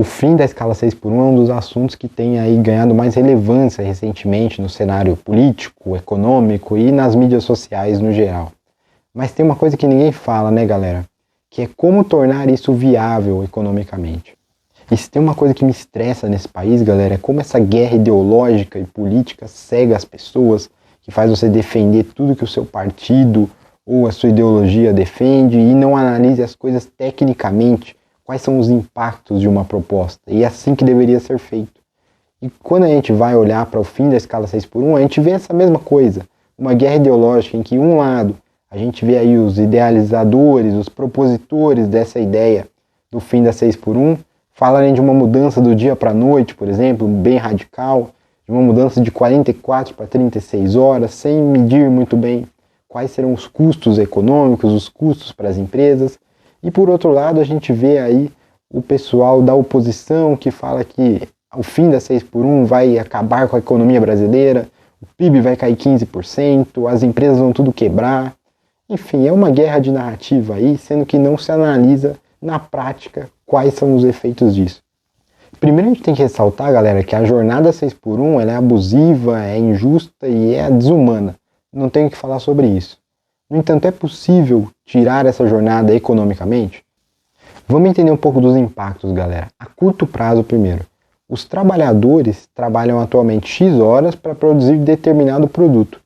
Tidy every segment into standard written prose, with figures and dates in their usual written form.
O fim da escala 6 por 1 é um dos assuntos que tem aí ganhado mais relevância recentemente no cenário político, econômico e nas mídias sociais no geral. Mas tem uma coisa que ninguém fala, né, galera? Que é como tornar isso viável economicamente. E se tem uma coisa que me estressa nesse país, galera, é como essa guerra ideológica e política cega as pessoas, que faz você defender tudo que o seu partido ou a sua ideologia defende e não analise as coisas tecnicamente, quais são os impactos de uma proposta. E é assim que deveria ser feito. E quando a gente vai olhar para o fim da escala 6 por 1, a gente vê essa mesma coisa. Uma guerra ideológica em que, um lado, a gente vê aí os idealizadores, os propositores dessa ideia do fim da 6 por 1, falarem de uma mudança do dia para a noite, por exemplo, bem radical, de uma mudança de 44 para 36 horas, sem medir muito bem quais serão os custos econômicos, os custos para as empresas. E por outro lado, a gente vê aí o pessoal da oposição que fala que o fim da 6 por 1 vai acabar com a economia brasileira, o PIB vai cair 15%, as empresas vão tudo quebrar. Enfim, é uma guerra de narrativa aí, sendo que não se analisa na prática quais são os efeitos disso. Primeiro a gente tem que ressaltar, galera, que a jornada 6 por 1 ela é abusiva, é injusta e é desumana. Não tenho que falar sobre isso. No entanto, é possível tirar essa jornada economicamente? Vamos entender um pouco dos impactos, galera. A curto prazo primeiro. Os trabalhadores trabalham atualmente X horas para produzir determinado produto.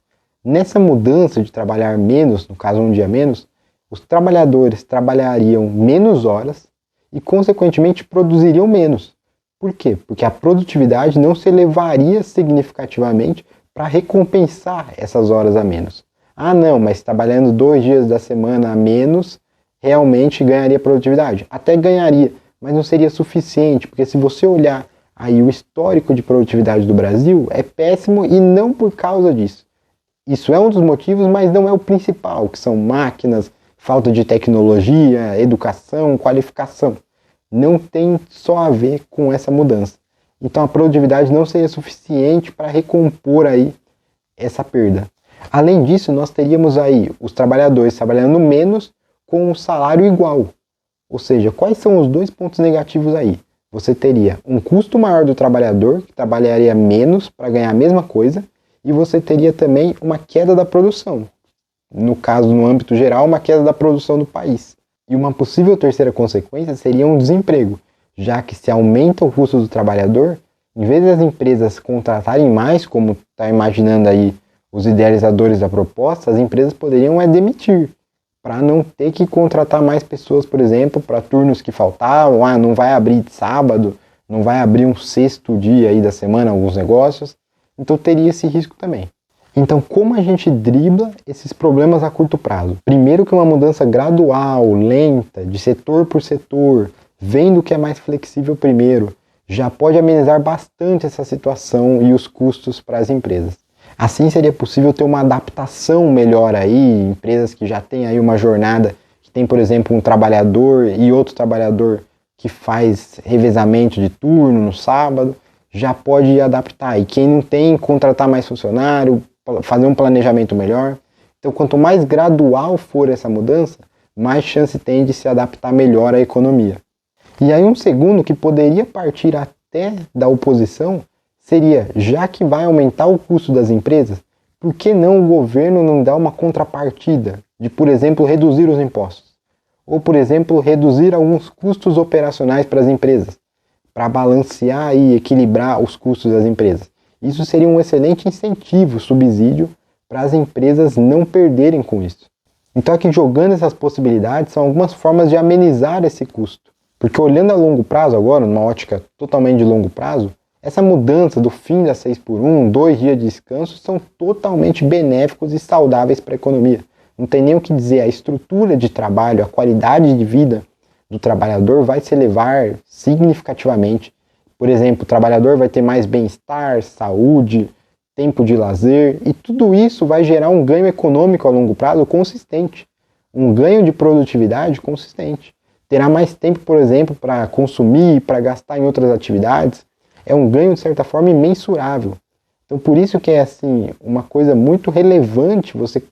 Nessa mudança de trabalhar menos, no caso um dia menos, os trabalhadores trabalhariam menos horas e, consequentemente, produziriam menos. Por quê? Porque a produtividade não se elevaria significativamente para recompensar essas horas a menos. Ah não, mas trabalhando 2 dias da semana a menos, realmente ganharia produtividade? Até ganharia, mas não seria suficiente, porque se você olhar aí o histórico de produtividade do Brasil, é péssimo e não por causa disso. Isso é um dos motivos, mas não é o principal, que são máquinas, falta de tecnologia, educação, qualificação. Não tem só a ver com essa mudança. Então a produtividade não seria suficiente para recompor aí essa perda. Além disso, nós teríamos aí os trabalhadores trabalhando menos com um salário igual. Ou seja, quais são os 2 pontos negativos aí? Você teria um custo maior do trabalhador, que trabalharia menos para ganhar a mesma coisa, e você teria também uma queda da produção. No caso, no âmbito geral, uma queda da produção do país. E uma possível terceira consequência seria um desemprego, já que se aumenta o custo do trabalhador, em vez das empresas contratarem mais, como está imaginando aí os idealizadores da proposta, as empresas poderiam demitir, para não ter que contratar mais pessoas, por exemplo, para turnos que faltavam, não vai abrir de sábado, não vai abrir um 6º dia aí da semana alguns negócios, então teria esse risco também. Então, como a gente dribla esses problemas a curto prazo? Primeiro que uma mudança gradual, lenta, de setor por setor, vendo o que é mais flexível primeiro, já pode amenizar bastante essa situação e os custos para as empresas. Assim seria possível ter uma adaptação melhor aí, empresas que já têm aí uma jornada, que tem, por exemplo, um trabalhador e outro trabalhador que faz revezamento de turno no sábado, já pode adaptar. E quem não tem, contratar mais funcionário, fazer um planejamento melhor. Então, quanto mais gradual for essa mudança, mais chance tem de se adaptar melhor à economia. E aí um segundo que poderia partir até da oposição seria, já que vai aumentar o custo das empresas, por que não o governo não dá uma contrapartida de, por exemplo, reduzir os impostos? Ou, por exemplo, reduzir alguns custos operacionais para as empresas, para balancear e equilibrar os custos das empresas. Isso seria um excelente incentivo, subsídio, para as empresas não perderem com isso. Então aqui jogando essas possibilidades são algumas formas de amenizar esse custo. Porque olhando a longo prazo agora, numa ótica totalmente de longo prazo, essa mudança do fim da 6 por 1, 2 dias de descanso, são totalmente benéficos e saudáveis para a economia. Não tem nem o que dizer, a estrutura de trabalho, a qualidade de vida do trabalhador vai se elevar significativamente. Por exemplo, o trabalhador vai ter mais bem-estar, saúde, tempo de lazer, e tudo isso vai gerar um ganho econômico a longo prazo consistente, um ganho de produtividade consistente. Terá mais tempo, por exemplo, para consumir, para gastar em outras atividades. É um ganho, de certa forma, imensurável. Então, por isso que é assim, uma coisa muito relevante você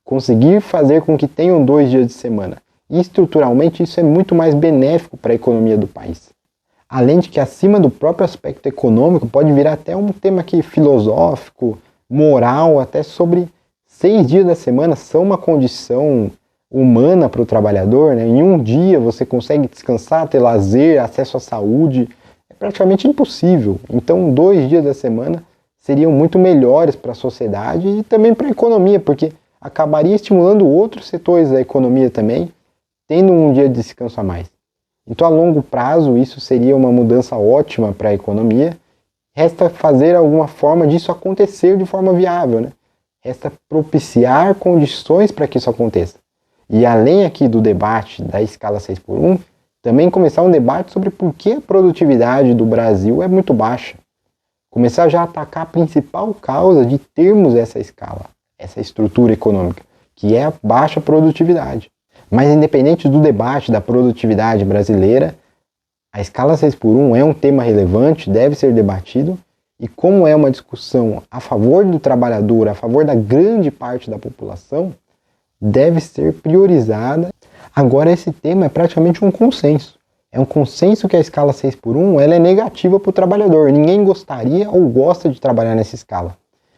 conseguir fazer com que tenham 2 dias de semana. E estruturalmente isso é muito mais benéfico para a economia do país. Além de que acima do próprio aspecto econômico pode virar até um tema aqui filosófico, moral, até sobre 6 dias da semana são uma condição humana para o trabalhador, né? Em um dia você consegue descansar, ter lazer, acesso à saúde, é praticamente impossível. Então 2 dias da semana seriam muito melhores para a sociedade e também para a economia, porque acabaria estimulando outros setores da economia também, tendo um dia de descanso a mais. Então, a longo prazo, isso seria uma mudança ótima para a economia. Resta fazer alguma forma disso acontecer de forma viável, né? Resta propiciar condições para que isso aconteça. E além aqui do debate da escala 6x1, também começar um debate sobre por que a produtividade do Brasil é muito baixa. Começar já a atacar a principal causa de termos essa escala, essa estrutura econômica, que é a baixa produtividade. Mas independente do debate da produtividade brasileira, a escala 6x1 é um tema relevante, deve ser debatido, e como é uma discussão a favor do trabalhador, a favor da grande parte da população, deve ser priorizada. Agora esse tema é praticamente um consenso. É um consenso que a escala 6x1 ela é negativa para o trabalhador. Ninguém gostaria ou gosta de trabalhar nessa escala.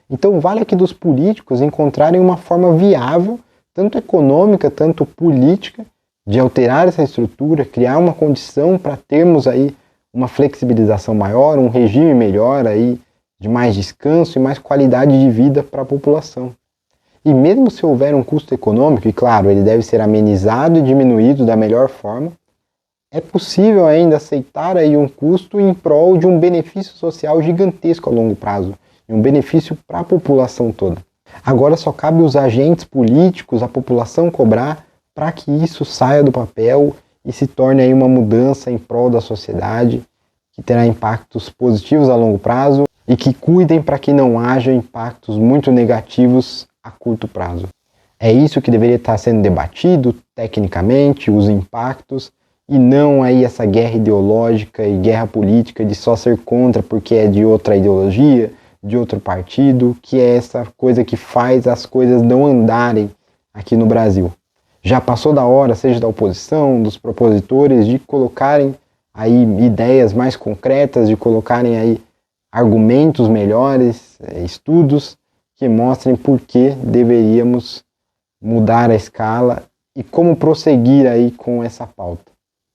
Então vale aqui dos políticos encontrarem uma forma viável, tanto econômica, tanto política, de alterar essa estrutura, criar uma condição para termos aí uma flexibilização maior, um regime melhor aí de mais descanso e mais qualidade de vida para a população. E mesmo se houver um custo econômico, e claro, ele deve ser amenizado e diminuído da melhor forma, é possível ainda aceitar aí um custo em prol de um benefício social gigantesco a longo prazo, e um benefício para a população toda. Agora só cabe os agentes políticos, a população cobrar para que isso saia do papel e se torne aí uma mudança em prol da sociedade, que terá impactos positivos a longo prazo e que cuidem para que não haja impactos muito negativos a curto prazo. É isso que deveria estar sendo debatido tecnicamente, os impactos, e não aí essa guerra ideológica e guerra política de só ser contra porque é de outra ideologia, de outro partido, que é essa coisa que faz as coisas não andarem aqui no Brasil. Já passou da hora, seja da oposição, dos propositores, de colocarem aí ideias mais concretas, de colocarem aí argumentos melhores, estudos que mostrem por que deveríamos mudar a escala e como prosseguir aí com essa pauta.